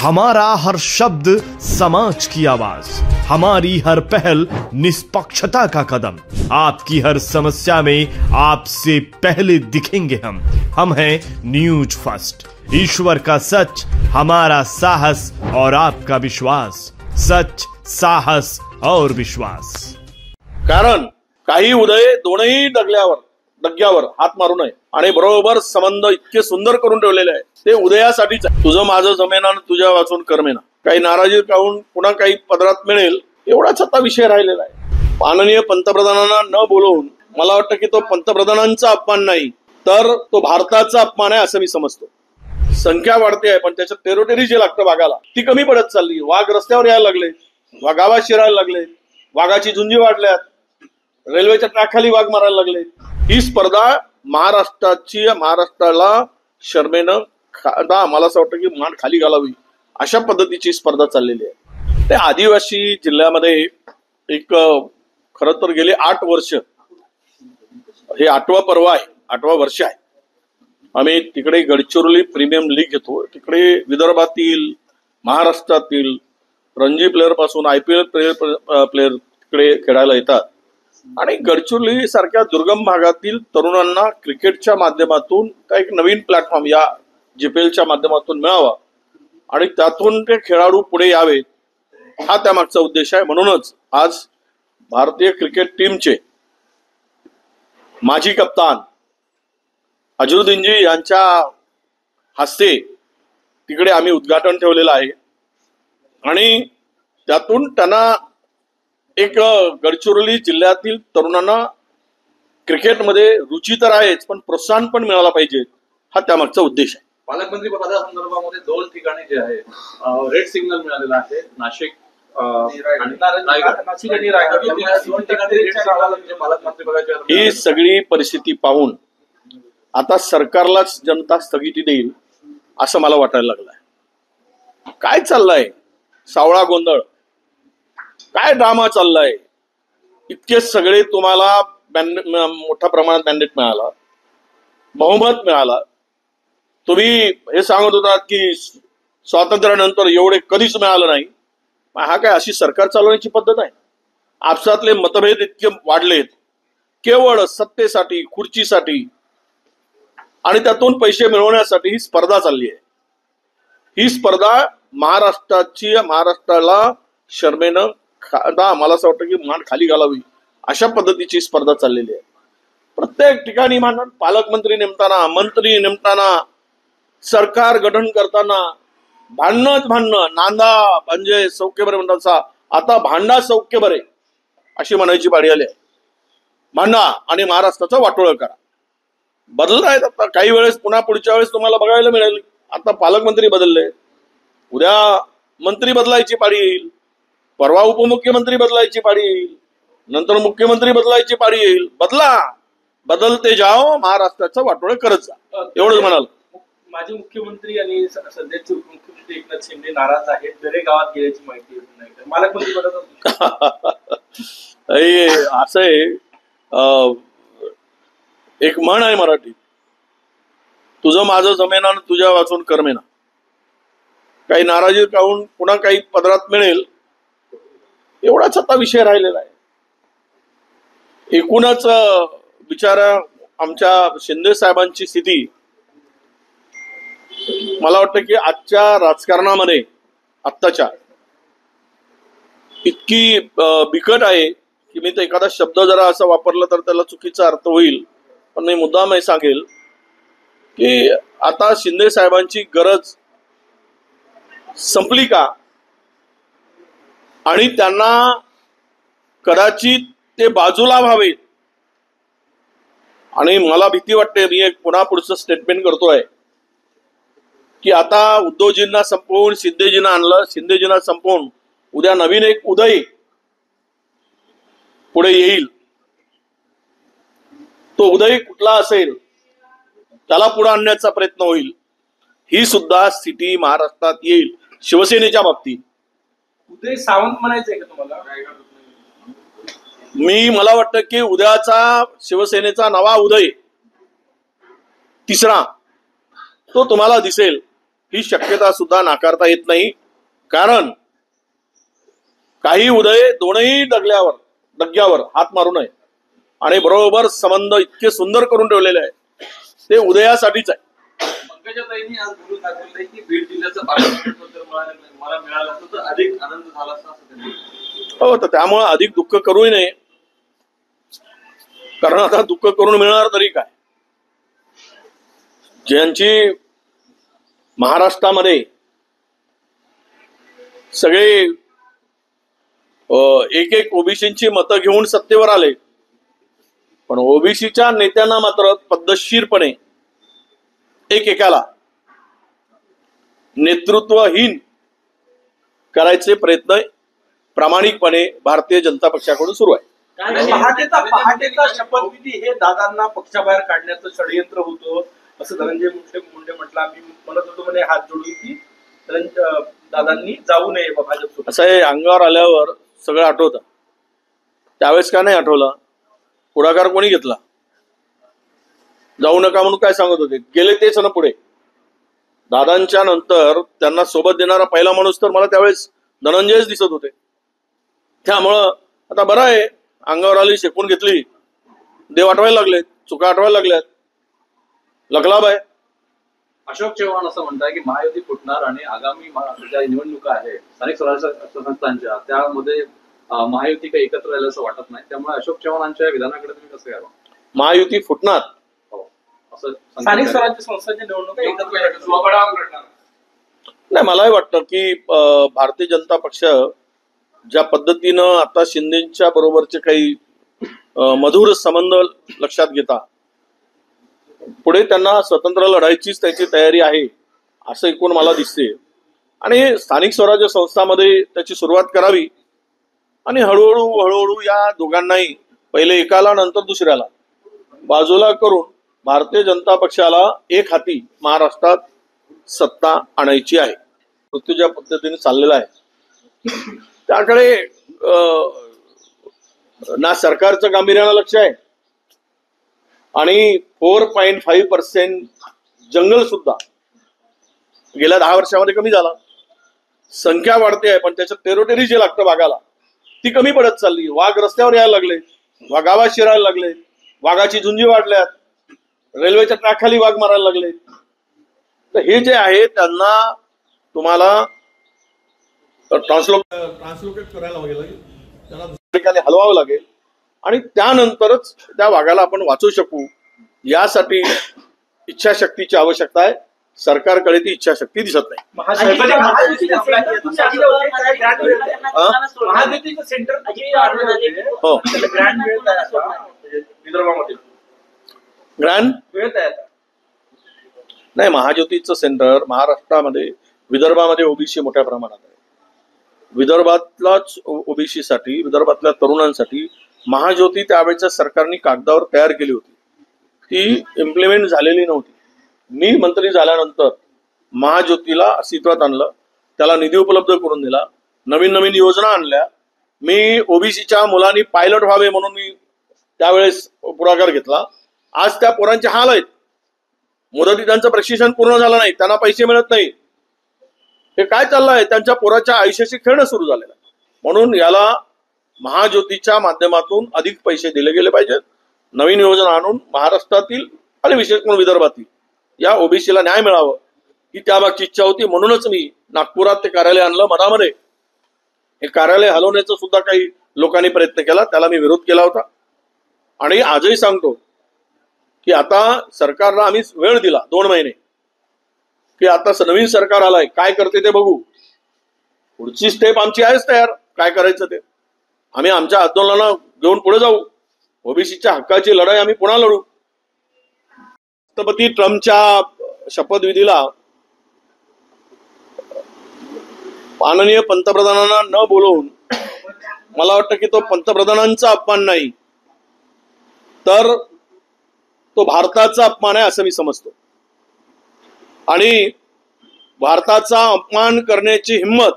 हमारा हर शब्द समाज की आवाज, हमारी हर पहल निष्पक्षता का कदम, आपकी हर समस्या में आपसे पहले दिखेंगे हम हैं न्यूज फर्स्ट। ईश्वर का सच, हमारा साहस और आपका विश्वास। सच, साहस और विश्वास। कारण काही उदय दोनही डग्यावर हात मारू नये आणि बरोबर संबंध इतके सुंदर करून ठेवलेले आहे ते उदयासाठीच आहे। तुझं माझं जमेना आणि तुझ्या वाचून करमेना, काही नाराजी काढून पुन्हा काही पदरात मिळेल एवढाच आता विषय राहिलेला आहे। माननीय पंतप्रधानांना न बोलवून मला वाटतं की तो पंतप्रधानांचा अपमान नाही तर तो भारताचा अपमान आहे असं मी समजतो। संख्या वाढते आहे पण त्याच्यात टेरिटरी जे लागतं वाघाला ती कमी पडत चालली। वाघ रस्त्यावर यायला लागले, गावात शिरायला लागले, वाघाची झुंजी वाढल्यात, रेल्वेच्या ट्रॅकखाली वाघ मारायला लागले। ही स्पर्धा महाराष्ट्राला शर्मेनं मला असं वाटतं की मान खाली घालावी अशा पद्धतीची स्पर्धा चाललेली आहे। ते आदिवासी जिल्ह्यामध्ये एक खरं तर गेले 8 वर्ष, हे 8वं पर्व आहे, 8वं वर्ष आहे। आम्ही तिकडे गडचिरोली प्रीमियम लीग घेतो। तिकडे विदर्भातील, महाराष्ट्रातील रणजी प्लेअर पासून IPL प्लेअर तिकडे खेळायला येतात आणि गडचिरोली सारख्या दुर्गम भागातील तरुणांना क्रिकेटच्या माध्यमातून एक नवीन प्लॅटफॉर्म या GPLच्या माध्यमातून मिळावा आणि त्यातून ते खेळाडू पुढे यावे हा त्यामागचा उद्देश आहे। म्हणूनच आज भारतीय क्रिकेट टीमचे माजी कप्तान अझरुद्दीनजी यांच्या हस्ते तिकडे आम्ही उद्घाटन ठेवलेलं आहे आणि त्यातून त्यांना एक गडचिरोली जिल्ह्यातील तरुणांना क्रिकेटमध्ये रुची तर आहेच पण प्रोत्साहन पण मिळाला पाहिजे हा त्यामागचा उद्देश आहे। पालकमंत्री पदासंदर्भामध्ये 2 ठिकाणी जे आहे रेड सिग्नल मिळालेला आहे, नाशिक आणि रायगड। ही सगळी परिस्थिती पाहून आता सरकारलाच जनता स्थगिती देईल असं मला वाटायला लागलंय। काय चाललंय सावळा गोंधळ, काय ड्रामा चाललाय? इतके सगळे तुम्हाला मोठ्या प्रमाणात मॅन्डेट मिळाला, बहुमत मिळाला। तुम्ही हे सांगत होतात की स्वातंत्र्यानंतर एवढे कधीच मिळालं नाही। हा काय अशी सरकार चालवण्याची पद्धत आहे? आपसातले मतभेद इतके वाढलेत केवळ सत्तेसाठी, खुर्चीसाठी आणि त्यातून पैसे मिळवण्यासाठी ही स्पर्धा चालली आहे। ही स्पर्धा महाराष्ट्राला शर्मेनं मला असं वाटतं की मान खाली घालावी अशा पद्धतीची स्पर्धा चाललेली आहे। प्रत्येक ठिकाणी पालकमंत्री नेमताना, मंत्री नेमताना, सरकार गठन करताना भांडणं, नांदा म्हणजे सौख्य बरे म्हणतात, आता भांडा सौख्य बरे अशी म्हणायची पाळी आली आहे। भांडा आणि महाराष्ट्राचं वाटोळं करा। बदलत आहेत आता काही वेळेस, पुन्हा पुढच्या वेळेस तुम्हाला बघायला मिळेल आता पालकमंत्री बदलले, उद्या मंत्री बदलायची पाळी येईल, परवा उपमुख्यमंत्री बदलायची पाळी येईल, नंतर मुख्यमंत्री बदलायची पाळी येईल। बदलते जाओ, महाराष्ट्राचं वाटोळं करत जा एवढंच म्हणाल। माजी मुख्यमंत्री आणि सध्याचे उपमुख्यमंत्री एकनाथ शिंदे नाराज आहेत, दरे गावात गेल्याची माहिती नाही, पालकमंत्री असं आहे, एक म्हण आहे मराठीत, तुझं माझं जमेना आणि तुझ्या वाचून करमेना, काही नाराजी काढून पुन्हा काही पदरात मिळेल एवढाच आता विषय राहिलेला आहे। एकूणच बिचारा आमच्या शिंदे साहेबांची स्थिती मला वाटतं की आजच्या राजकारणामध्ये आत्ताच्या इतकी बिकट आहे की मी तर एखादा शब्द जरा असा वापरला तर त्याला चुकीचा अर्थ होईल, पण मी मुद्दाम हे सांगेल की आता शिंदे साहेबांची गरज संपली का आणि त्यांना कदाचित ते बाजूला व्हावेत। आणि मला भीती वाटते, मी एक पुन्हा पुढचं स्टेटमेंट करतोय की आता उद्धवजींना संपवून शिंदेजींना आणलं, शिंदेजींना संपवून उद्या नवीन एक उदय पुढे येईल। तो उदय कुठला असेल त्याला पुढे आणण्याचा प्रयत्न होईल। ही सुद्धा स्थिती महाराष्ट्रात येईल शिवसेनेच्या बाबतीत। उदय सावंत म्हणायचंय का तुम्हाला? मला वाटतं की उद्याचा शिवसेनेचा नवा उदय, तिसरा, तो तुम्हाला दिसेल ही शक्यता सुद्धा नाकारता येत नाही, कारण काही उदय दोनही डग्यावर हात मारू नये आणि बरोबर संबंध इतके सुंदर करून ठेवलेले आहे ते उदयासाठीच आहे. पंकजाताईंनी आज बोलून दाखवलंय की बीड जिल्ह्याचं पालकमंत्रीपद मला मिळालं असतं तर अधिक आनंद झाला असता असं त्यांनी. हो, तर त्यामुळे अधिक दुःख करूही नये, कारण आता दुःख करून मिळणार तरी काय. ज्यांची महाराष्ट्रामध्ये सगळे एक एक ओबीसीची मतं घेऊन सत्तेवर आले, पण ओबीसीच्या नेत्यांना मात्र पद्धतशीरपणे एकेकाला नेतृत्वहीन करायचे प्रयत्न प्रामाणिकपणे भारतीय जनता पक्षाकडून सुरू आहे. पहाटेचा शपथविधी हे दादांना पक्षाबाहेर काढण्याचं षडयंत्र होतं असं धनंजय मुंडे म्हटलं. आम्ही म्हणत होतो म्हणे हात जोडून की दादांनी जाऊ नये भाजप. असं आहे, अंगावर आल्यावर सगळं आठवतं. त्यावेळेस का नाही आठवलं? पुढाकार कोणी घेतला? जाऊ नका म्हणून काय सांगत होते? गेले तेच ना पुढे. दादांच्या नंतर त्यांना सोबत देणारा पहिला माणूस तर मला त्यावेळेस धनंजयच दिसत होते. त्यामुळं आता बरं आहे, अंगावर आली, शेकून घेतली, देव आठवायला लागले, चुका आठवायला लागल्यात, लखलाभ आहे. अशोक चव्हाण असं म्हणताय की महायुती फुटणार आणि आगामी ज्या निवडणुका आहेत स्थानिक स्वराज्य संस्थांच्या त्यामध्ये महायुती काही एकत्र राहिलं असं वाटत नाही, त्यामुळे अशोक चव्हाणांच्या विधानाकडे तुम्ही कसं घ्यावं? महायुती फुटणार असं स्थानिक स्वराज्य संस्थांच्या निवडणुका एकत्र नाही. मलाही वाटतं की भारतीय जनता पक्ष ज्या पद्धतीनं आता शिंदेच्या बरोबरचे काही मधुर संबंध लक्षात घेता पुढे त्यांना स्वतंत्र लढायचीच त्याची तयारी आहे असं एकूण मला दिसते. आणि स्थानिक स्वराज्य संस्थांमध्ये त्याची सुरुवात करावी आणि हळूहळू या दोघांनाही पहिले एकाला नंतर दुसऱ्याला बाजूला करून भारतीय जनता पक्षाला एक हाती महाराष्ट्रात सत्ता आणायची आहे. मृत्यू ज्या पद्धतीने चाललेला आहे त्याकडे ना सरकारचं गांभीर्यानं लक्ष आहे आणि 4.5% जंगल सुद्धा गेल्या 10 वर्षामध्ये कमी झाला. संख्या वाढते आहे पण त्याच्यात टेरोटेरी जे लागतं वाघाला ती कमी पडत चालली. वाघ रस्त्यावर यायला लागले, गावात शिरायला लागले, वाघाची झुंजी वाढल्यात, रेल्वेच्या ट्रॅकखाली वाघ मारायला लागले. तर हे जे आहे त्यांना तुम्हाला ट्रान्सलोकेट करायला लागेल, त्यांना दुसऱ्या ठिकाणी हलवावं लागेल आणि त्यानंतरच त्या वाघाला आपण वाचवू शकू. यासाठी इच्छाशक्तीची आवश्यकता आहे. सरकारकडे ती इच्छाशक्ती दिसत नाही. ग्रँड नाही, महाज्योतीचं सेंटर महाराष्ट्रामध्ये विदर्भामध्ये ओबीसी मोठ्या प्रमाणात आहे. विदर्भातलाच ओबीसी साठी, विदर्भातल्या तरुणांसाठी महाज्योती त्यावेळेच्या सरकारने कागदावर तयार केली होती, ती इम्प्लिमेंट झालेली नव्हती. मी मंत्री झाल्यानंतर महाज्योतीला अस्तित्वात आणलं, त्याला निधी उपलब्ध करून दिला, नवीन नवीन योजना आणल्या. मी ओबीसीच्या मुलांनी पायलट व्हावे म्हणून मी त्यावेळेस पुढाकार घेतला. आज त्या पोरांचे हाल आहेत. मुदती त्यांचं प्रशिक्षण पूर्ण झालं नाही, त्यांना पैसे मिळत नाही. हे काय चाललंय? त्यांच्या पोराच्या आयुष्याशी खेळणं सुरू झालेलं आहे. म्हणून याला महाज्योतीच्या माध्यमातून अधिक पैसे दिले गेले पाहिजेत. नवीन योजना आणून महाराष्ट्रातील आणि विशेष करून विदर्भातील या ओबीसीला न्याय मिळावं ही त्यामागची इच्छा होती. म्हणूनच मी नागपुरात ते कार्यालय आणलं. मधामध्ये हे कार्यालय हलवण्याचा सुद्धा काही लोकांनी प्रयत्न केला, त्याला मी विरोध केला होता. आणि आजही सांगतो की आता सरकारला आम्ही वेळ दिला 2 महिने की आता नवीन सरकार आलाय, काय करते ते बघू. पुढची स्टेप आमची आहेच तयार, काय करायचं ते आम्ही आमच्या आंदोलनाला घेऊन पुढे जाऊ. ओबीसीच्या हक्काची लढाई आम्ही पुन्हा लढू. राष्ट्रपती ट्रम्पच्या शपथविधीला माननीय पंतप्रधानांना न बोलवून मला वाटतं की तो पंतप्रधानांचा अपमान नाही तर तो भारताचा अपमान आहे असं मी समजतो. आणि भारताचा अपमान करण्याची हिंमत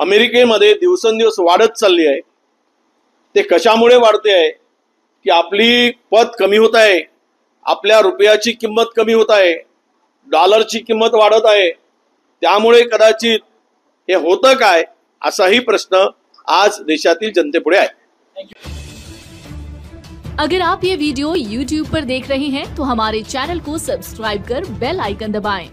अमेरिकेमध्ये दिवसेंदिवस वाढत चालली आहे. ते कशामुळे वाढते आहे की आपली पत कमी होत आहे, आपल्या रुपयाची किंमत कमी होत आहे, डॉलरची किंमत वाढत आहे, त्यामुळे कदाचित हे होतं काय असाही प्रश्न आज देशातील जनतेपुढे आहे. अगर आप ये वीडियो YouTube पर देख रहे हैं तो हमारे चैनल को सब्सक्राइब कर बेल आइकन दबाएं।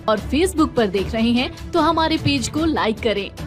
और Facebook पर देख रहे हैं तो हमारे पेज को लाइक करें।